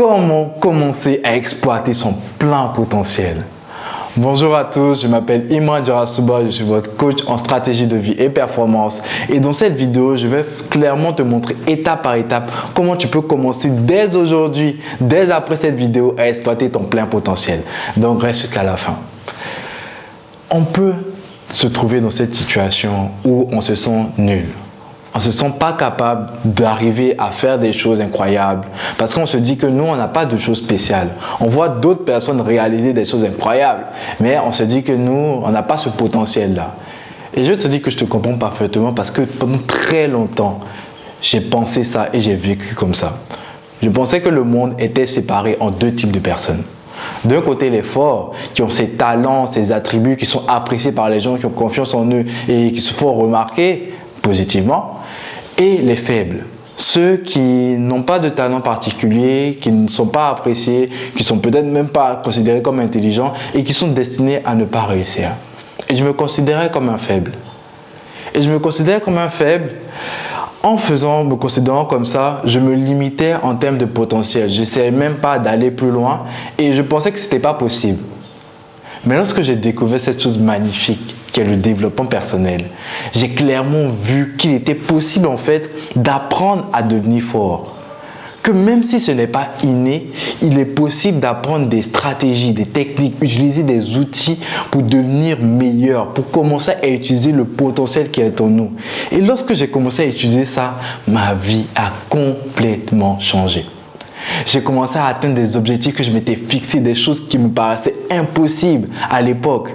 Comment commencer à exploiter son plein potentiel? Bonjour à tous, je m'appelle Imran Jarasuba, je suis votre coach en stratégie de vie et performance. Et dans cette vidéo, je vais clairement te montrer étape par étape comment tu peux commencer dès aujourd'hui, dès après cette vidéo, à exploiter ton plein potentiel. Donc reste jusqu'à la fin. On peut se trouver dans cette situation où on se sent nul. On ne se sent pas capable d'arriver à faire des choses incroyables parce qu'on se dit que nous, on n'a pas de choses spéciales. On voit d'autres personnes réaliser des choses incroyables, mais on se dit que nous, on n'a pas ce potentiel-là. Et je te dis que je te comprends parfaitement parce que pendant très longtemps, j'ai pensé ça et j'ai vécu comme ça. Je pensais que le monde était séparé en deux types de personnes. D'un côté, les forts, qui ont ces talents, ces attributs, qui sont appréciés par les gens, qui ont confiance en eux et qui se font remarquer positivement. Et les faibles, ceux qui n'ont pas de talent particulier, qui ne sont pas appréciés, qui sont peut-être même pas considérés comme intelligents et qui sont destinés à ne pas réussir. Et je me considérais comme un faible. Et je me considérais comme un faible. Me considérant comme ça, je me limitais en termes de potentiel. Je n'essayais même pas d'aller plus loin et je pensais que ce n'était pas possible. Mais lorsque j'ai découvert cette chose magnifique qui est le développement personnel, j'ai clairement vu qu'il était possible en fait d'apprendre à devenir fort. Que même si ce n'est pas inné, il est possible d'apprendre des stratégies, des techniques, utiliser des outils pour devenir meilleur, pour commencer à utiliser le potentiel qui est en nous. Et lorsque j'ai commencé à utiliser ça, ma vie a complètement changé. J'ai commencé à atteindre des objectifs que je m'étais fixés, des choses qui me paraissaient impossibles à l'époque.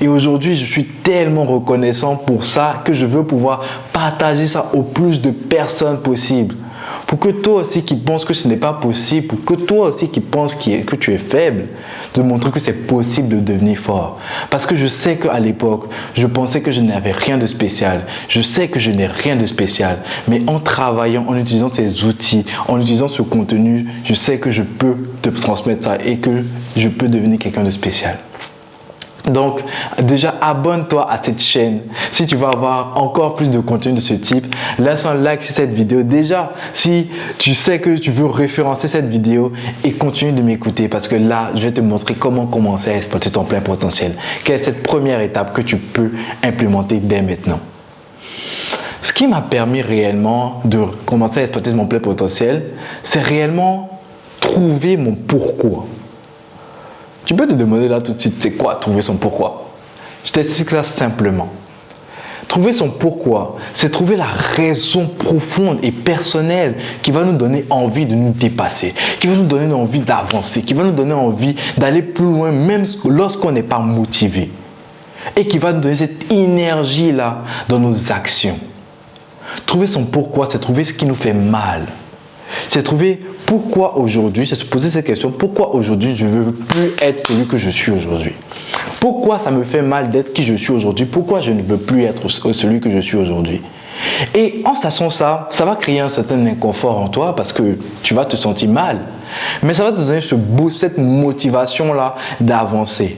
Et aujourd'hui, je suis tellement reconnaissant pour ça que je veux pouvoir partager ça au plus de personnes possible. Pour que toi aussi qui penses que ce n'est pas possible, pour que toi aussi qui penses que tu es faible, de montrer que c'est possible de devenir fort. Parce que je sais qu'à l'époque, je pensais que je n'avais rien de spécial. Je sais que je n'ai rien de spécial. Mais en travaillant, en utilisant ces outils, en utilisant ce contenu, je sais que je peux te transmettre ça et que je peux devenir quelqu'un de spécial. Donc, déjà, abonne-toi à cette chaîne si tu veux avoir encore plus de contenu de ce type. Laisse un like sur cette vidéo. Déjà, si tu sais que tu veux référencer cette vidéo et continue de m'écouter parce que là, je vais te montrer comment commencer à exploiter ton plein potentiel. Quelle est cette première étape que tu peux implémenter dès maintenant? Ce qui m'a permis réellement de commencer à exploiter mon plein potentiel, c'est réellement trouver mon pourquoi. Tu peux te demander là tout de suite, c'est quoi trouver son pourquoi? Je t'explique ça simplement. Trouver son pourquoi, c'est trouver la raison profonde et personnelle qui va nous donner envie de nous dépasser, qui va nous donner envie d'avancer, qui va nous donner envie d'aller plus loin même lorsqu'on n'est pas motivé. Et qui va nous donner cette énergie-là dans nos actions. Trouver son pourquoi, c'est trouver ce qui nous fait mal. C'est trouver pourquoi aujourd'hui, c'est se poser cette question, pourquoi aujourd'hui je ne veux plus être celui que je suis aujourd'hui? Pourquoi ça me fait mal d'être qui je suis aujourd'hui? Pourquoi je ne veux plus être celui que je suis aujourd'hui? Et en sachant ça, ça va créer un certain inconfort en toi parce que tu vas te sentir mal. Mais ça va te donner cette motivation-là d'avancer.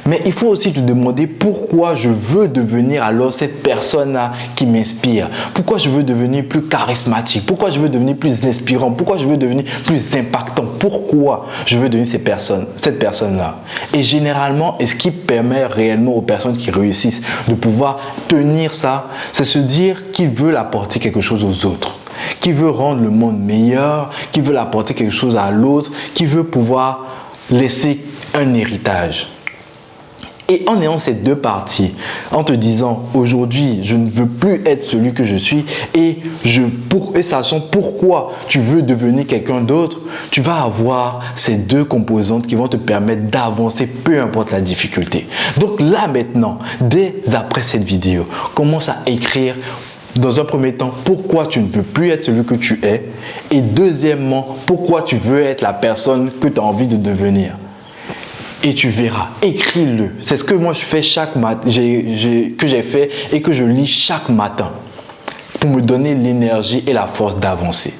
Mais il faut aussi te demander pourquoi je veux devenir alors cette personne-là qui m'inspire. Pourquoi je veux devenir plus charismatique. Pourquoi je veux devenir plus inspirant. Pourquoi je veux devenir plus impactant. Pourquoi je veux devenir cette personne-là. Et généralement, ce qui permet réellement aux personnes qui réussissent de pouvoir tenir ça, c'est se dire qu'ils veulent apporter quelque chose aux autres. Qui veut rendre le monde meilleur. Qui veut apporter quelque chose à l'autre. Qui veut pouvoir laisser un héritage. Et en ayant ces deux parties, en te disant aujourd'hui je ne veux plus être celui que je suis et sachant pourquoi tu veux devenir quelqu'un d'autre, tu vas avoir ces deux composantes qui vont te permettre d'avancer peu importe la difficulté. Donc là maintenant, dès après cette vidéo, commence à écrire dans un premier temps pourquoi tu ne veux plus être celui que tu es et deuxièmement pourquoi tu veux être la personne que tu as envie de devenir. Et tu verras, écris-le. C'est ce que moi je fais chaque matin, que j'ai fait et que je lis chaque matin pour me donner l'énergie et la force d'avancer.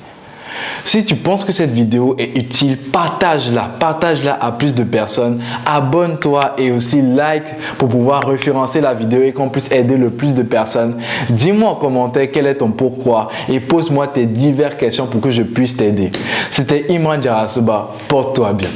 Si tu penses que cette vidéo est utile, partage-la à plus de personnes, abonne-toi et aussi like pour pouvoir référencer la vidéo et qu'on puisse aider le plus de personnes. Dis-moi en commentaire quel est ton pourquoi et pose-moi tes diverses questions pour que je puisse t'aider. C'était Imran Jarasuba, porte-toi bien.